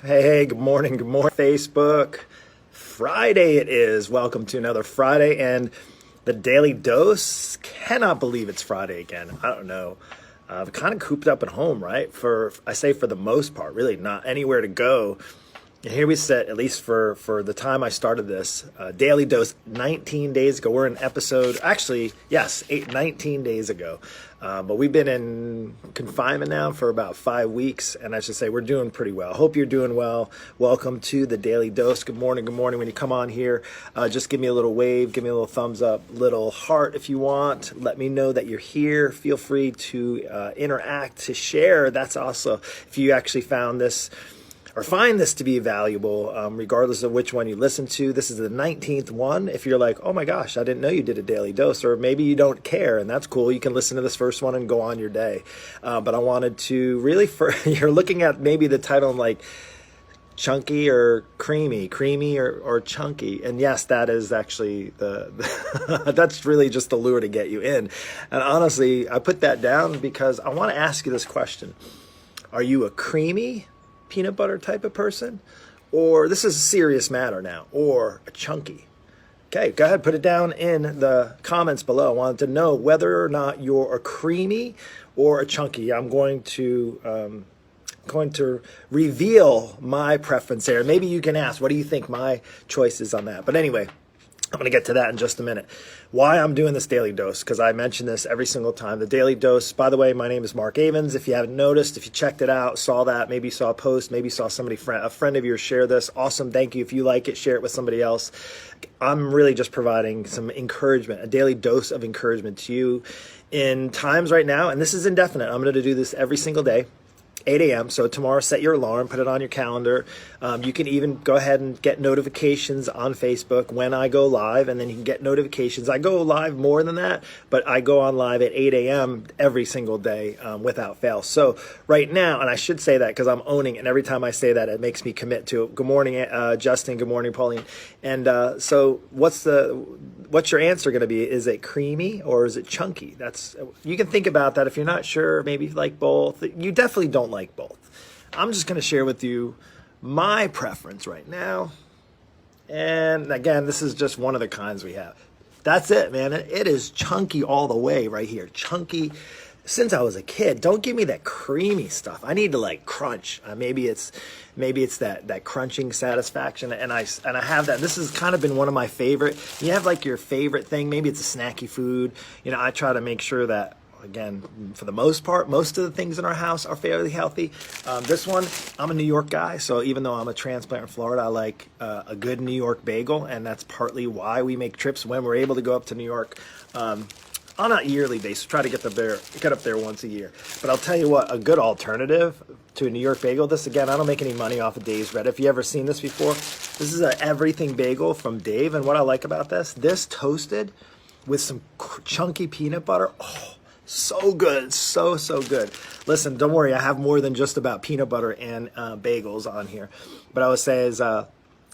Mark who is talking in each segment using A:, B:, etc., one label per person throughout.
A: Hey, good morning, Facebook. Friday it is. Welcome to another Friday and the Daily Dose. Cannot believe it's Friday again. I don't know. I've kind of cooped up at home, right? For the most part, really not anywhere to go. And here we sit, at least for the time I started this, Daily Dose 19 days ago. We're in episode, actually, yes, 19 days ago. But we've been in confinement now for about 5 weeks, and I should say we're doing pretty well. Hope you're doing well. Welcome to the Daily Dose. Good morning, good morning. When you come on here, just give me a little wave, give me a little thumbs up, little heart if you want. Let me know that you're here. Feel free to interact, to share. That's also, if you actually found this or find this to be valuable, regardless of which one you listen to. This is the 19th one. If you're like, oh my gosh, I didn't know you did a daily dose, or maybe you don't care, and that's cool. You can listen to this first one and go on your day. But I wanted to really, you're looking at maybe the title like chunky or creamy or chunky. And yes, that is actually that's really just the lure to get you in. And honestly, I put that down because I want to ask you this question. Are you a creamy peanut butter type of person, or this is a serious matter now, or a chunky? Okay, go ahead, put it down in the comments below. I wanted to know whether or not you're a creamy or a chunky. I'm going to reveal my preference there. Maybe you can ask, what do you think my choice is on that? But anyway, I'm going to get to that in just a minute. Why I'm doing this Daily Dose, because I mention this every single time. The Daily Dose, by the way, my name is Mark Avens. If you haven't noticed, if you checked it out, saw that, maybe saw a post, maybe saw a friend of yours share this, awesome, thank you. If you like it, share it with somebody else. I'm really just providing some encouragement, a daily dose of encouragement to you in times right now, and this is indefinite. I'm going to do this every single day. 8 a.m. So tomorrow, set your alarm, put it on your calendar. You can even go ahead and get notifications on Facebook when I go live, and then you can get notifications. I go live more than that, but I go on live at 8 a.m. every single day without fail. So right now, and I should say that because I'm owning it, and every time I say that, it makes me commit to it. Good morning, Justin. Good morning, Pauline. And so what's your answer going to be? Is it creamy or is it chunky? You can think about that if you're not sure. Maybe you like both. You definitely don't like both. I'm just going to share with you my preference right now. And again, this is just one of the kinds we have. That's it, man. It is chunky all the way right here. Chunky since I was a kid. Don't give me that creamy stuff. I need to like crunch. Maybe it's that crunching satisfaction, and I have that. This has kind of been one of my favorite. You have like your favorite thing. Maybe it's a snacky food. I try to make sure that, again, for the most part, most of the things in our house are fairly healthy. This one, I'm a New York guy, so even though I'm a transplant in Florida, I like a good New York bagel, and that's partly why we make trips when we're able to go up to New York on a yearly basis. Try to get up there once a year. But I'll tell you what, a good alternative to a New York bagel. This, again, I don't make any money off of Dave's Bread. If you ever seen this before, this is a everything bagel from Dave, and what I like about this toasted with some chunky peanut butter. Oh, so good, so good. Listen, don't worry, I have more than just about peanut butter and bagels on here. But I would say is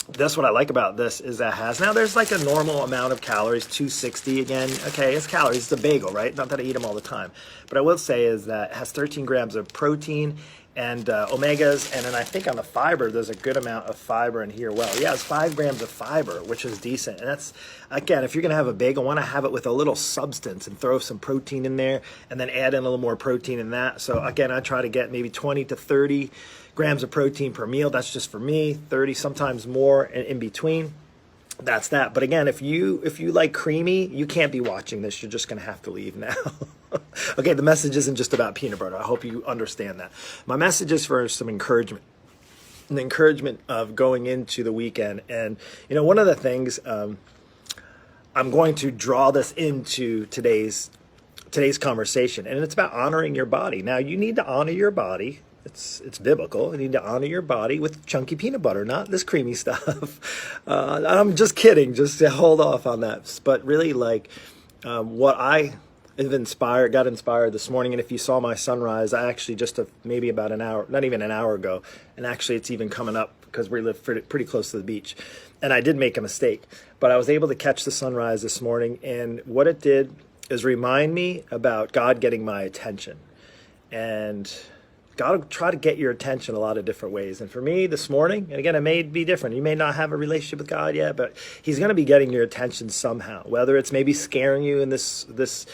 A: that's what I like about this is that now there's like a normal amount of calories, 260 again. Okay, it's calories, it's a bagel, right? Not that I eat them all the time. But I will say is that it has 13 grams of protein and omegas, and then I think on the fiber, there's a good amount of fiber in here. Well, yeah, it's 5 grams of fiber, which is decent. And that's, again, if you're going to have a bagel, want to have it with a little substance and throw some protein in there and then add in a little more protein in that. So again, I try to get maybe 20 to 30 grams of protein per meal. That's just for me, 30, sometimes more in between. That's that. But again, if you like creamy, you can't be watching this. You're just going to have to leave now. Okay, the message isn't just about peanut butter. I hope you understand that. My message is for some encouragement. The encouragement of going into the weekend. And, one of the things, I'm going to draw this into today's conversation. And it's about honoring your body. Now, you need to honor your body. It's biblical. You need to honor your body with chunky peanut butter, not this creamy stuff. I'm just kidding. Just to hold off on that. But really, what I got inspired this morning, and if you saw my sunrise, I actually maybe about an hour, not even an hour ago, and actually it's even coming up because we live pretty close to the beach, and I did make a mistake, but I was able to catch the sunrise this morning, and what it did is remind me about God getting my attention, and God will try to get your attention a lot of different ways. And for me this morning, and again, it may be different. You may not have a relationship with God yet, but he's going to be getting your attention somehow, whether it's maybe scaring you in this,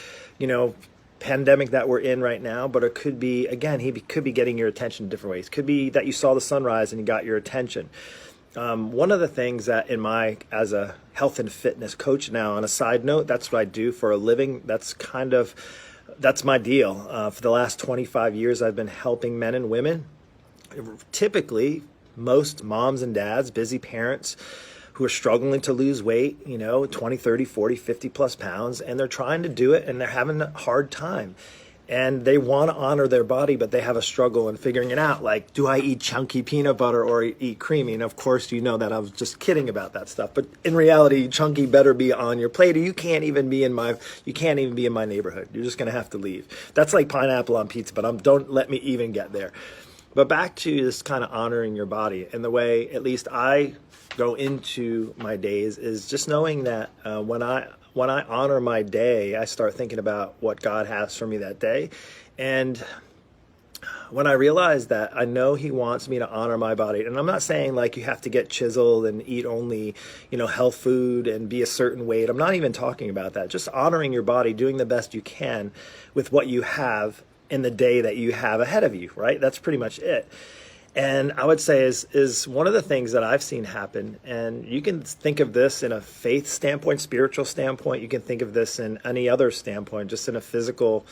A: pandemic that we're in right now, but it could be, again, he could be getting your attention in different ways. Could be that you saw the sunrise and he got your attention. One of the things that as a health and fitness coach now, on a side note, that's what I do for a living. That's my deal. For the last 25 years, I've been helping men and women, typically most moms and dads, busy parents who are struggling to lose weight, 20, 30, 40, 50 plus pounds, and they're trying to do it and they're having a hard time. And they want to honor their body, but they have a struggle in figuring it out. Like, do I eat chunky peanut butter or eat creamy? And of course, you know that I was just kidding about that stuff. But in reality, chunky better be on your plate, or you can't even be in my neighborhood. You're just going to have to leave. That's like pineapple on pizza, but don't let me even get there. But back to this kind of honoring your body, and the way, at least I go into my days, is just knowing that when I honor my day, I start thinking about what God has for me that day. And when I realize that, I know he wants me to honor my body. And I'm not saying like you have to get chiseled and eat only, health food and be a certain weight. I'm not even talking about that. Just honoring your body, doing the best you can with what you have in the day that you have ahead of you, right? That's pretty much it. And I would say is one of the things that I've seen happen, and you can think of this in a faith standpoint, spiritual standpoint, you can think of this in any other standpoint, just in a physical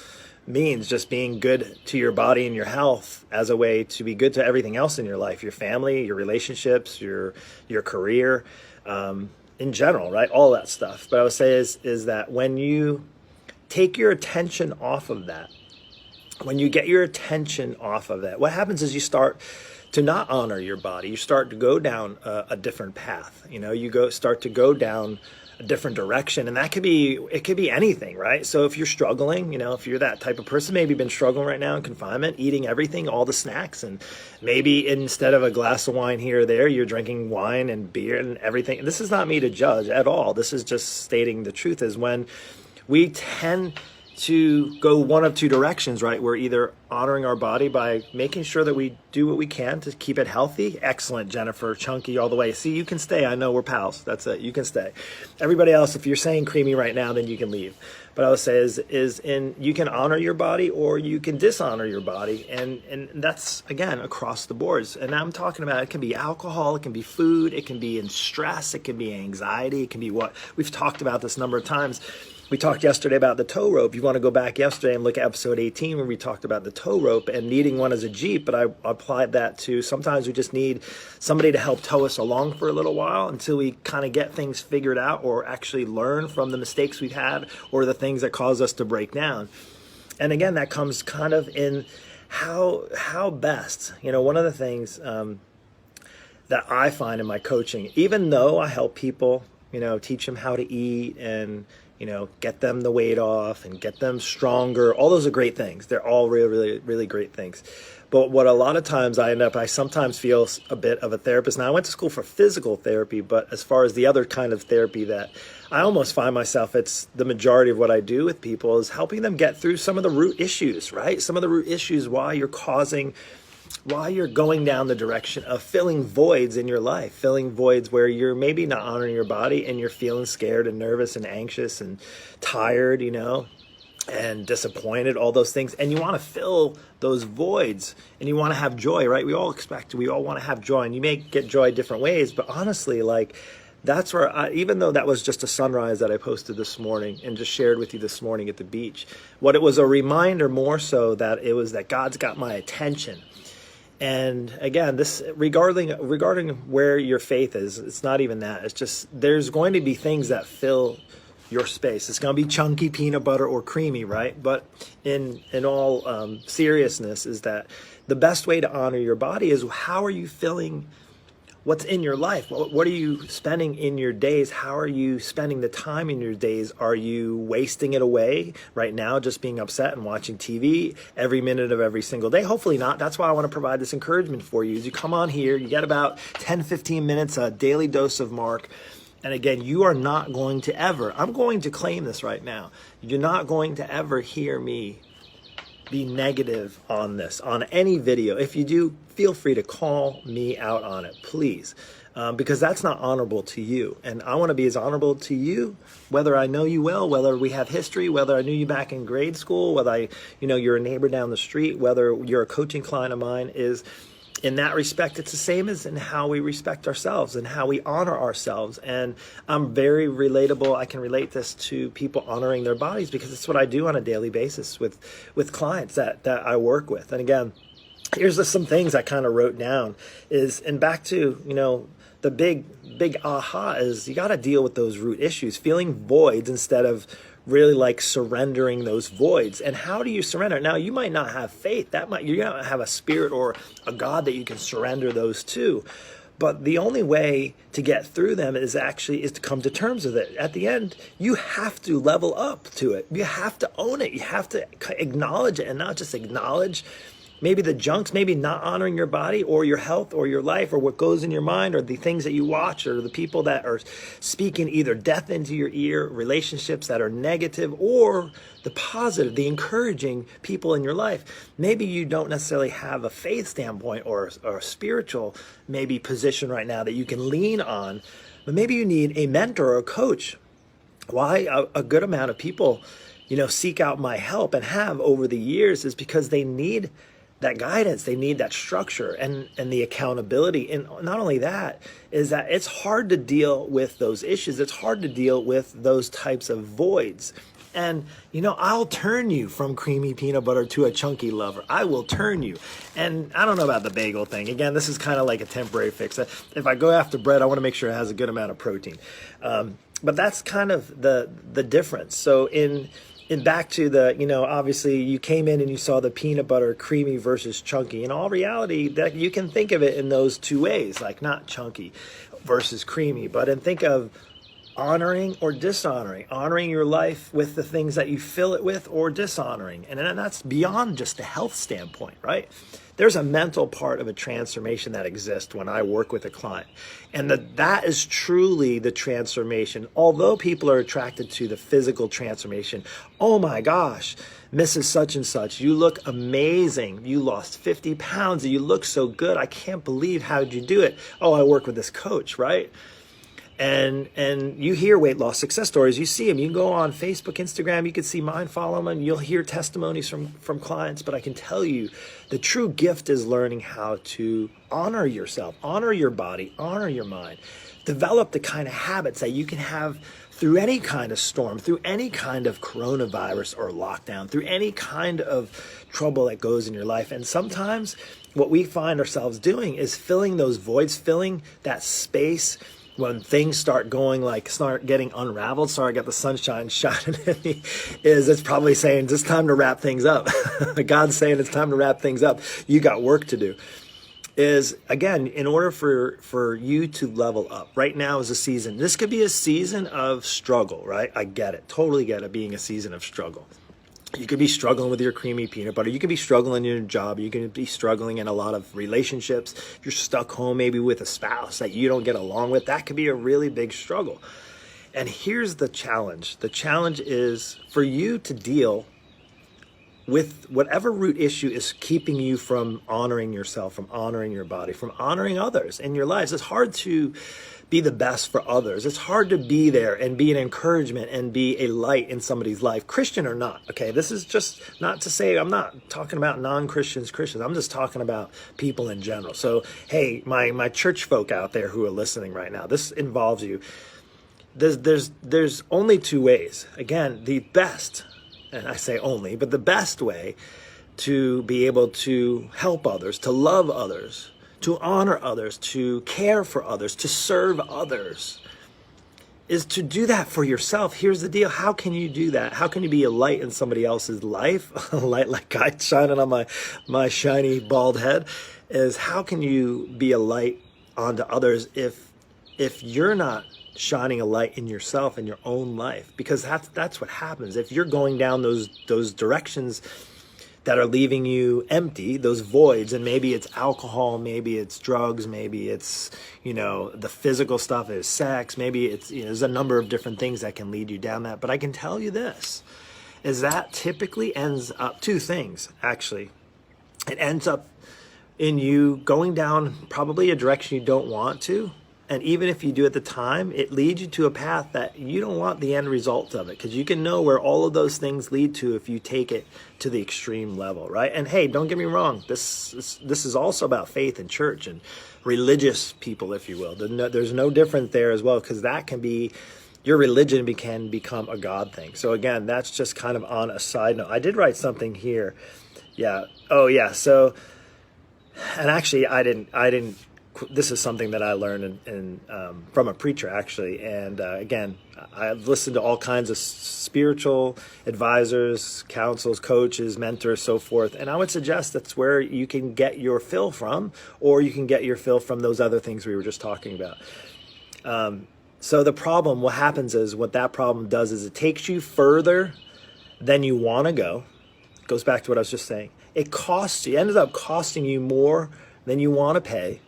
A: means, just being good to your body and your health as a way to be good to everything else in your life, your family, your relationships, your career, in general, right? All that stuff. But I would say is that when you take your attention off of that, when you get your attention off of that, what happens is you start to not honor your body. You start to go down a different path. Start to go down a different direction, and it could be anything, right? So if you're struggling, if you're that type of person, maybe you've been struggling right now in confinement, eating everything, all the snacks, and maybe instead of a glass of wine here or there, you're drinking wine and beer and everything. This is not me to judge at all. This is just stating the truth, is when we tend to go one of two directions, right? We're either honoring our body by making sure that we do what we can to keep it healthy. Excellent, Jennifer, chunky all the way. See, you can stay. I know we're pals. That's it. You can stay. Everybody else, if you're saying creamy right now, then you can leave. But I would say you can honor your body or you can dishonor your body. And that's, again, across the boards. And I'm talking about, it can be alcohol, it can be food, it can be in stress, it can be anxiety, it can be what we've talked about this number of times. We talked yesterday about the tow rope. You want to go back yesterday and look at episode 18 where we talked about the tow rope and needing one as a Jeep, but I applied that to sometimes we just need somebody to help tow us along for a little while until we kind of get things figured out or actually learn from the mistakes we've had or the things that cause us to break down. And again, that comes kind of in how best, one of the things that I find in my coaching, even though I help people, teach them how to eat and get them the weight off and get them stronger. All those are great things. They're all really, really, really great things. But what a lot of times I sometimes feel a bit of a therapist. Now, I went to school for physical therapy, but as far as the other kind of therapy that I almost find myself, it's the majority of what I do with people is helping them get through some of the root issues, right? Some of the root issues why you're going down the direction of filling voids in your life, filling voids where you're maybe not honoring your body and you're feeling scared and nervous and anxious and tired, and disappointed, all those things. And you want to fill those voids and you want to have joy, right? We all want to have joy, and you may get joy different ways, but honestly, that's where even though that was just a sunrise that I posted this morning and just shared with you this morning at the beach, what it was a reminder more so that it was that God's got my attention. And again, this regarding where your faith is, it's not even that. It's just there's going to be things that fill your space. It's going to be chunky peanut butter or creamy, right? But in all seriousness, is that the best way to honor your body is how are you filling what's in your life? What are you spending in your days? How are you spending the time in your days? Are you wasting it away right now just being upset and watching TV every minute of every single day? Hopefully not. That's why I want to provide this encouragement for you. As you come on here, you get about 10, 15 minutes, a daily dose of Mark. And again, you are not going to ever, I'm going to claim this right now, you're not going to ever hear me be negative on this, on any video. If you do, feel free to call me out on it, please. Because that's not honorable to you. And I want to be as honorable to you, whether I know you well, whether we have history, whether I knew you back in grade school, whether you're a neighbor down the street, whether you're a coaching client of mine. Is in that respect, it's the same as in how we respect ourselves and how we honor ourselves. And I'm very relatable. I can relate this to people honoring their bodies, because it's what I do on a daily basis with clients that I work with. And again, here's just some things I kind of wrote down and back to, the big aha is you got to deal with those root issues, feeling voids instead of really like surrendering those voids. And how do you surrender? Now, you might not have faith. You don't have a spirit or a God that you can surrender those to. But the only way to get through them is to come to terms with it. At the end, you have to level up to it. You have to own it. You have to acknowledge it, and not just acknowledge maybe the junks, maybe not honoring your body or your health or your life or what goes in your mind or the things that you watch or the people that are speaking either death into your ear, relationships that are negative, or the positive, the encouraging people in your life. Maybe you don't necessarily have a faith standpoint or a spiritual maybe position right now that you can lean on, but maybe you need a mentor or a coach. Why a good amount of people, seek out my help and have over the years is because they need that guidance, they need that structure and the accountability. And not only that, is that it's hard to deal with those issues. It's hard to deal with those types of voids. And, I'll turn you from creamy peanut butter to a chunky lover. I will turn you. And I don't know about the bagel thing. Again, this is kind of like a temporary fix. If I go after bread, I want to make sure it has a good amount of protein. But that's kind of the difference. So in back to obviously you came in and you saw the peanut butter creamy versus chunky. In all reality, that you can think of it in those two ways, like not chunky versus creamy, but think of honoring or dishonoring, honoring your life with the things that you fill it with, or dishonoring. And then that's beyond just the health standpoint, right? There's a mental part of a transformation that exists when I work with a client. And that is truly the transformation. Although people are attracted to the physical transformation, oh my gosh, Mrs. Such and Such, you look amazing. You lost 50 pounds and you look so good. I can't believe how'd you do it? Oh, I work with this coach, right? And you hear weight loss success stories. You see them. You can go on Facebook, Instagram. You can see mine, follow them, and you'll hear testimonies from clients. But I can tell you, the true gift is learning how to honor yourself, honor your body, honor your mind. Develop the kind of habits that you can have through any kind of storm, through any kind of coronavirus or lockdown, through any kind of trouble that goes in your life. And sometimes what we find ourselves doing is filling those voids, filling that space. When things start getting unraveled, sorry, I got the sunshine shining at me, it's probably saying it's time to wrap things up. God's saying it's time to wrap things up. You got work to do. Again, in order for you to level up, right now is a season. This could be a season of struggle, right? I get it. Totally get it being a season of struggle. You could be struggling with your creamy peanut butter. You could be struggling in your job. You could be struggling in a lot of relationships. You're stuck home maybe with a spouse that you don't get along with. That could be a really big struggle. And here's the challenge. The challenge is for you to deal with whatever root issue is keeping you from honoring yourself, from honoring your body, from honoring others in your lives. It's hard to be the best for others. It's hard to be there and be an encouragement and be a light in somebody's life, Christian or not. Okay, this is just not to say, I'm not talking about non-Christians, Christians. I'm just talking about people in general. So, hey, my church folk out there who are listening right now, this involves you. There's only two ways. Again, the best, and I say only, but the best way to be able to help others, to love others, to honor others, to care for others, to serve others, is to do that for yourself. Here's the deal. How can you do that? How can you be a light in somebody else's life? A light like God shining on my shiny bald head. Is how can you be a light onto others if you're not shining a light in yourself, in your own life? Because that's what happens. If you're going down those directions that are leaving you empty, those voids, and maybe it's alcohol, maybe it's drugs, maybe it's, the physical stuff is sex, maybe it's, there's a number of different things that can lead you down that. But I can tell you this, is that typically ends up two things, actually. It ends up in you going down probably a direction you don't want to. And even if you do at the time, it leads you to a path that you don't want the end result of it, because you can know where all of those things lead to if you take it to the extreme level, right? And hey, don't get me wrong, this is also about faith and church and religious people, if you will. There's no difference there as well, because that can be, your religion can become a God thing. So again, that's just kind of on a side note. I did write something here. Yeah. Oh yeah. So, and actually I didn't, this is something that I learned from a preacher, actually. And again, I've listened to all kinds of spiritual advisors, counsels, coaches, mentors, so forth. And I would suggest that's where you can get your fill from, or you can get your fill from those other things we were just talking about. So the problem, what happens is, what that problem does is it takes you further than you want to go. It goes back to what I was just saying. It costs you, it ends up costing you more than you want to pay.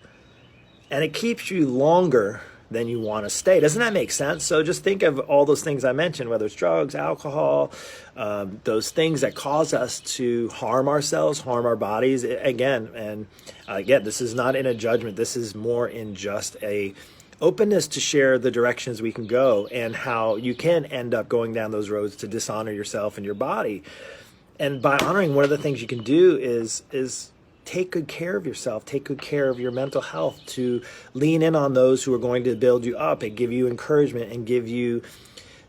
A: And it keeps you longer than you want to stay. Doesn't that make sense? So just think of all those things I mentioned, whether it's drugs, alcohol, those things that cause us to harm ourselves, harm our bodies. Again, this is not in a judgment. This is more in just a openness to share the directions we can go and how you can end up going down those roads to dishonor yourself and your body. And by honoring, one of the things you can do is take good care of yourself, take good care of your mental health, to lean in on those who are going to build you up and give you encouragement and give you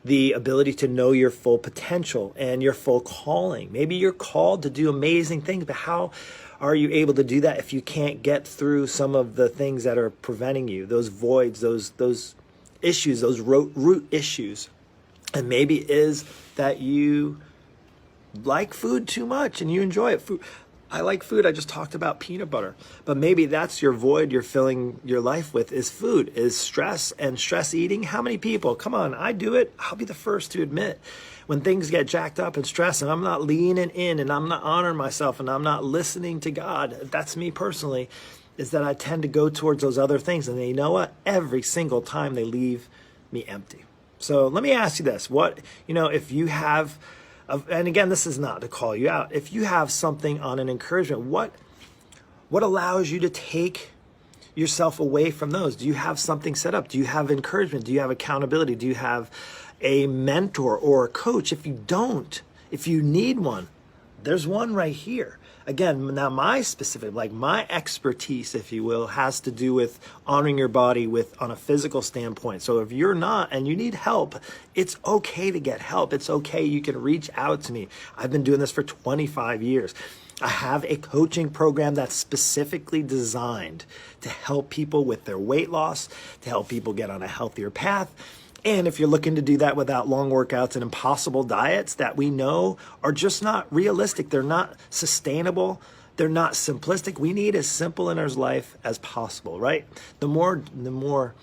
A: the ability to know your full potential and your full calling. Maybe you're called to do amazing things, but how are you able to do that if you can't get through some of the things that are preventing you, those voids, those issues, those root issues? And maybe it is that you like food too much and you enjoy it. I like food. I just talked about peanut butter. But maybe that's your void you're filling your life with, is food, is stress and stress eating. How many people, come on, I do it. I'll be the first to admit, when things get jacked up and stressed and I'm not leaning in and I'm not honoring myself and I'm not listening to God, that's me personally, is that I tend to go towards those other things. And you know what? Every single time they leave me empty. So let me ask you this. If you have, and again, this is not to call you out, if you have something on an encouragement, what allows you to take yourself away from those? Do you have something set up? Do you have encouragement? Do you have accountability? Do you have a mentor or a coach? If you don't, if you need one, there's one right here. Again, now my expertise, if you will, has to do with honoring your body on a physical standpoint. So if you're not and you need help, it's okay to get help. It's okay. You can reach out to me. I've been doing this for 25 years. I have a coaching program that's specifically designed to help people with their weight loss, to help people get on a healthier path. And if you're looking to do that without long workouts and impossible diets that we know are just not realistic, they're not sustainable, they're not simplistic. We need as simple in our life as possible, right? The more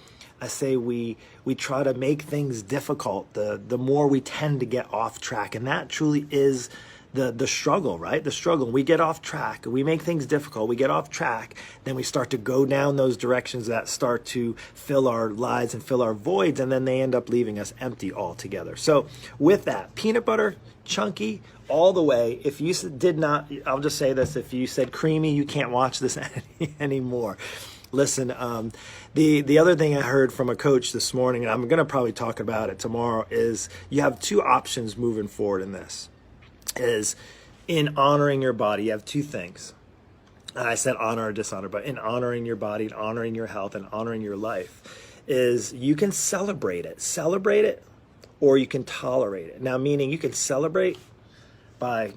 A: I say we try to make things difficult, the more we tend to get off track. And that truly is the struggle, right? The struggle. We get off track. We make things difficult. We get off track. Then we start to go down those directions that start to fill our lives and fill our voids, and then they end up leaving us empty altogether. So with that, peanut butter, chunky, all the way. If you did not, I'll just say this, if you said creamy, you can't watch this anymore. Listen, the other thing I heard from a coach this morning, and I'm going to probably talk about it tomorrow, is you have two options moving forward in this. Is in honoring your body, you have two things. And I said honor or dishonor, but in honoring your body and honoring your health and honoring your life, is you can celebrate it, or you can tolerate it. Now, meaning you can celebrate by,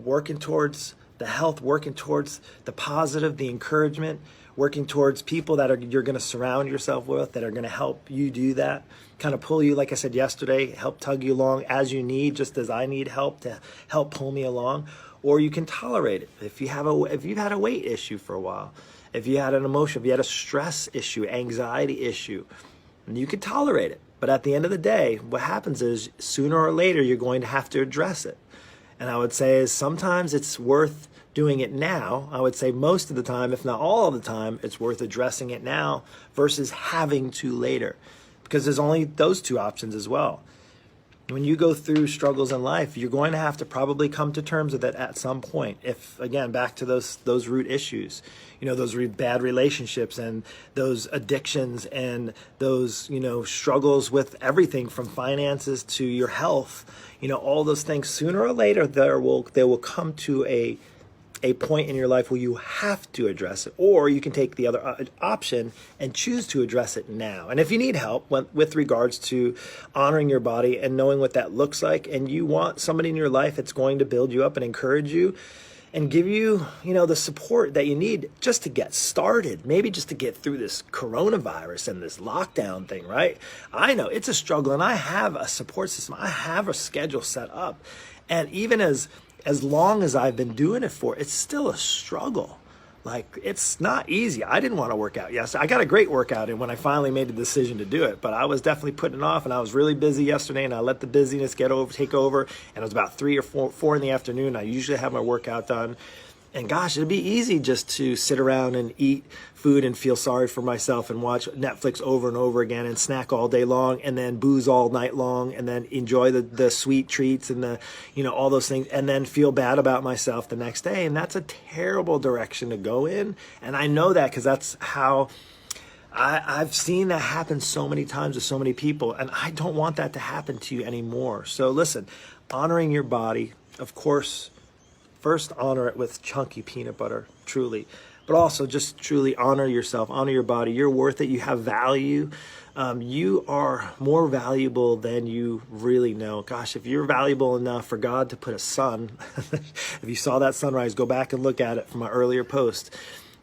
A: working towards the health, working towards the positive, the encouragement, working towards people that you're going to surround yourself with, that are going to help you do that, kind of pull you, like I said yesterday, help tug you along as you need, just as I need help to help pull me along. Or you can tolerate it. If you've had a weight issue for a while, if you had an emotion, if you had a stress issue, anxiety issue, you can tolerate it. But at the end of the day, what happens is sooner or later, you're going to have to address it. And I would say is sometimes it's worth doing it now. I would say most of the time, if not all of the time, it's worth addressing it now versus having to later, because there's only those two options as well. when you go through struggles in life, you're going to have to probably come to terms with it at some point. If, again, back to those root issues, those bad relationships and those addictions and those, struggles with everything from finances to your health, all those things, sooner or later, they will come to a point in your life where you have to address it, or you can take the other option and choose to address it now. And if you need help with regards to honoring your body and knowing what that looks like, and you want somebody in your life that's going to build you up and encourage you and give you, the support that you need just to get started, maybe just to get through this coronavirus and this lockdown thing, right? I know it's a struggle, and I have a support system. I have a schedule set up. And even as long as I've been doing it for, it's still a struggle. Like, it's not easy. I didn't want to work out yesterday. I got a great workout in when I finally made the decision to do it, but I was definitely putting it off, and I was really busy yesterday, and I let the busyness take over, and it was about 3 or 4 in the afternoon. I usually have my workout done. And gosh, it'd be easy just to sit around and eat food and feel sorry for myself and watch Netflix over and over again and snack all day long and then booze all night long and then enjoy the sweet treats and all those things and then feel bad about myself the next day. And that's a terrible direction to go in. And I know that because that's how I've seen that happen so many times with so many people. And I don't want that to happen to you anymore. So listen, honoring your body, of course. First, honor it with chunky peanut butter, truly. But also just truly honor yourself, honor your body. You're worth it. You have value. You are more valuable than you really know. Gosh, if you're valuable enough for God to put a sun, if you saw that sunrise, go back and look at it from my earlier post.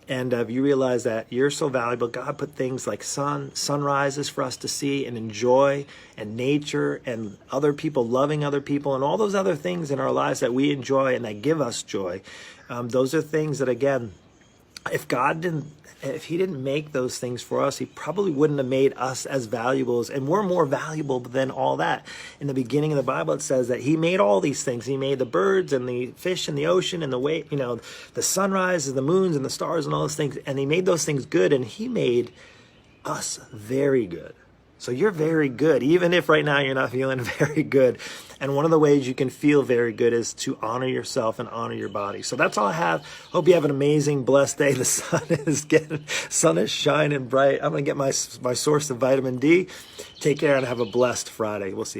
A: And if you realize that you're so valuable, God put things like sunrises for us to see and enjoy, and nature and other people, loving other people, and all those other things in our lives that we enjoy and that give us joy. Those are things that, again, if he didn't make those things for us, he probably wouldn't have made us as valuable, and we're more valuable than all that. In the beginning of the Bible, it says that he made all these things. He made the birds and the fish in the ocean and the sunrise and the moons and the stars and all those things. And he made those things good, and he made us very good. So you're very good, even if right now you're not feeling very good. And one of the ways you can feel very good is to honor yourself and honor your body. So that's all I have. Hope you have an amazing, blessed day. The sun is shining bright. I'm going to get my source of vitamin D. Take care and have a blessed Friday. We'll see you.